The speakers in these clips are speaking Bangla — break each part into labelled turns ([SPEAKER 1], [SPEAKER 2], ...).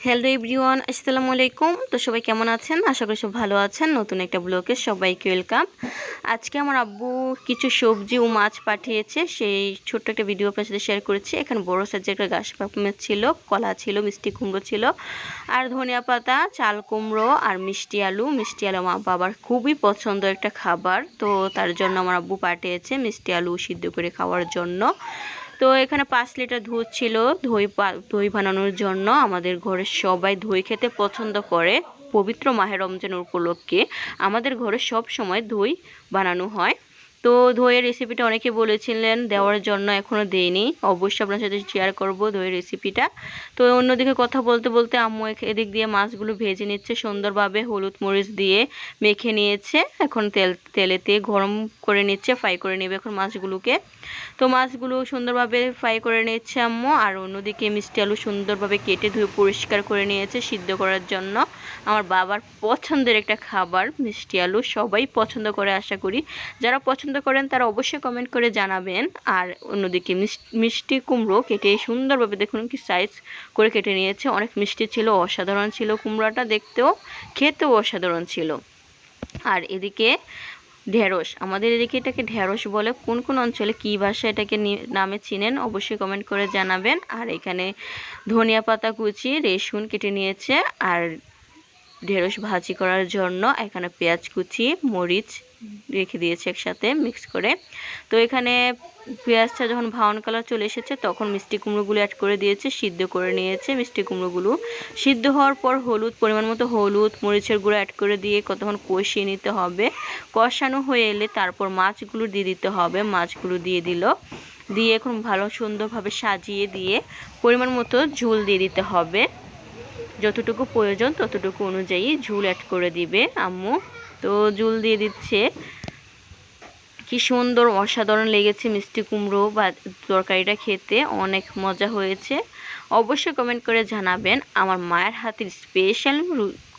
[SPEAKER 1] হ্যালো এভরিওয়ান, আসসালামু আলাইকুম। তো সবাই কেমন আছেন? আশা করি সব ভালো আছেন। নতুন একটা ব্লগে সবাইকে ওয়েলকাম। আজকে আমার আব্বু কিছু সবজি ও মাছ পাঠিয়েছে, সেই ছোট্ট একটা ভিডিও আপনার সাথে শেয়ার করেছি। এখানে বড় সাইজের একটা ঘাস পাকুমের ছিল, কলা ছিল, মিষ্টি কুমড়ো ছিল, আর ধনিয়া পাতা, চাল কুমড়ো আর মিষ্টি আলু। মিষ্টি আলু আমার বাবার খুবই পছন্দ একটা খাবার, তো তার জন্য আমার আব্বু পাঠিয়েছে মিষ্টি আলু সিদ্ধ করে খাওয়ার জন্য। তো এখানে 5 লিটার দুধ ছিল দই বানানোর জন্য। আমাদের ঘরে সবাই দই খেতে পছন্দ করে। পবিত্র মাহে রমজানের উপলক্ষে আমাদের ঘরে সব সময় দই বানানো হয়। তো দইয়ের রেসিপিটা অনেকে বলেছিলেন দেওয়ার জন্য, এখনও দেইনি। অবশ্যই আপনার সাথে শেয়ার করব দইয়ের রেসিপিটা। তো অন্যদিকে কথা বলতে বলতে আম্মু এদিক দিয়ে মাছগুলো ভেজে নিচ্ছে সুন্দরভাবে, হলুদ মরিচ দিয়ে মেখে নিয়েছে। এখন তেলেতে গরম করে নিচ্ছে, ফ্রাই করে নেবে এখন মাছগুলোকে। তো মাছগুলো সুন্দরভাবে ফ্রাই করে নিচ্ছে আম্মু। আর অন্যদিকে মিষ্টি আলু সুন্দরভাবে কেটে ধুয়ে পরিষ্কার করে নিয়েছে সিদ্ধ করার জন্য। আমার বাবার পছন্দের একটা খাবার মিষ্টি আলু, সবাই পছন্দ করে আশা করি। যারা পছন্দ করেন তারা অবশ্যই কমেন্ট করে জানাবেন। আর অন্যদিকে মিষ্টি কুমড়ো কেটে সুন্দরভাবে দেখুন কি সাইজ করে কেটে নিয়েছে। অনেক মিষ্টি ছিল, অসাধারণ ছিল কুমড়োটা, দেখতেও খেতেও অসাধারণ ছিল। আর এদিকে ঢেঁড়স, আমাদের এদিকে এটাকে ঢেঁড়স বলে। কোন কোন অঞ্চলে কী ভাষা এটাকে নামে চিনেন অবশ্যই কমেন্ট করে জানাবেন। আর এখানে ধনিয়া পাতা কুচি, রসুন কেটে নিয়েছে। আর ঢেঁড়স ভাজি করার জন্য এখানে পেঁয়াজ কুচি, মরিচ রেখে দিয়েছে একসাথে মিক্স করে। তো এখানে পেঁয়াজটা যখন ব্রাউন কালার চলে এসেছে তখন মিষ্টি কুমড়োগুলো অ্যাড করে দিয়েছে, সিদ্ধ করে নিয়েছে। মিষ্টি কুমড়োগুলো সিদ্ধ হওয়ার পর পরিমাণ মতো হলুদ মরিচের গুঁড়ো অ্যাড করে দিয়ে কতক্ষণ কষিয়ে নিতে হবে। কষানো হয়ে এলে তারপর মাছগুলো দিয়ে দিতে হবে। মাছগুলো দিয়ে এখন ভালো সুন্দরভাবে সাজিয়ে দিয়ে পরিমাণ মতো ঝোল দিয়ে দিতে হবে। যতটুকু প্রয়োজন ততটুকু অনুযায়ী ঝোল অ্যাড করে দিবে আম্মু। তো ঝোল দিয়ে দিচ্ছে। কি সুন্দর অসাধারণ লেগেছে মিষ্টি কুমড়ো বা তরকারিটা, খেতে অনেক মজা হয়েছে। অবশ্যই কমেন্ট করে জানাবেন আমার মায়ের হাতের স্পেশাল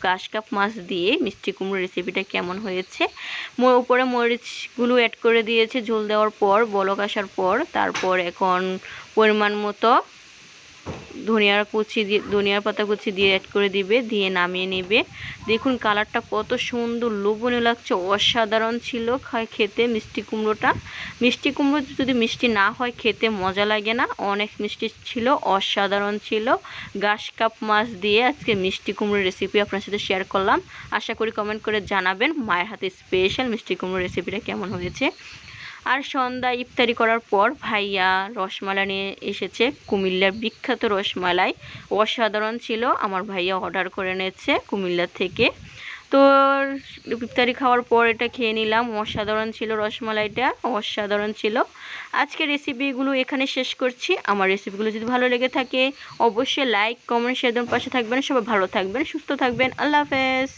[SPEAKER 1] ঘাস কাপ মাছ দিয়ে মিষ্টি কুমড়ো রেসিপিটা কেমন হয়েছে। উপরে মরিচগুলো অ্যাড করে দিয়েছে ঝোল দেওয়ার পর, বলক আসার পর। তারপর এখন পরিমাণ মতো ধনিয়ার পাতা কুচি দিয়ে অ্যাড করে দিবে, দিয়ে নামিয়ে নেবে। দেখুন কালারটা কত সুন্দর লোভনীয় লাগছে, অসাধারণ ছিল খেতে মিষ্টি কুমড়োটা। মিষ্টি কুমড়ো যদি মিষ্টি না হয় খেতে মজা লাগে না, অনেক মিষ্টি ছিল, অসাধারণ ছিল। ঘাস কাপ মাছ দিয়ে আজকে মিষ্টি কুমড়োর রেসিপি আপনার সাথে শেয়ার করলাম। আশা করি কমেন্ট করে জানাবেন মায়ের হাতে স্পেশাল মিষ্টি কুমড়ো রেসিপিটা কেমন হয়েছে। আর সন্ধ্যা ইফতারি করার পর ভাইয়া রসমালাই নিয়ে এসেছে, কুমিল্লার বিখ্যাত রসমালাই, অসাধারণ ছিল। আমার ভাইয়া অর্ডার করে এনেছে কুমিল্লা থেকে। তো ইফতারি খাওয়ার পর এটা খেয়ে নিলাম, অসাধারণ ছিল রসমালাইটা, অসাধারণ ছিল। আজকের রেসিপিগুলো এখানে শেষ করছি। আমার রেসিপিগুলো যদি ভালো লেগে থাকে অবশ্যই লাইক কমেন্ট শেয়ার পাশে থাকবেন। সবাই ভালো থাকবেন, সুস্থ থাকবেন। আল্লাহ হাফেজ।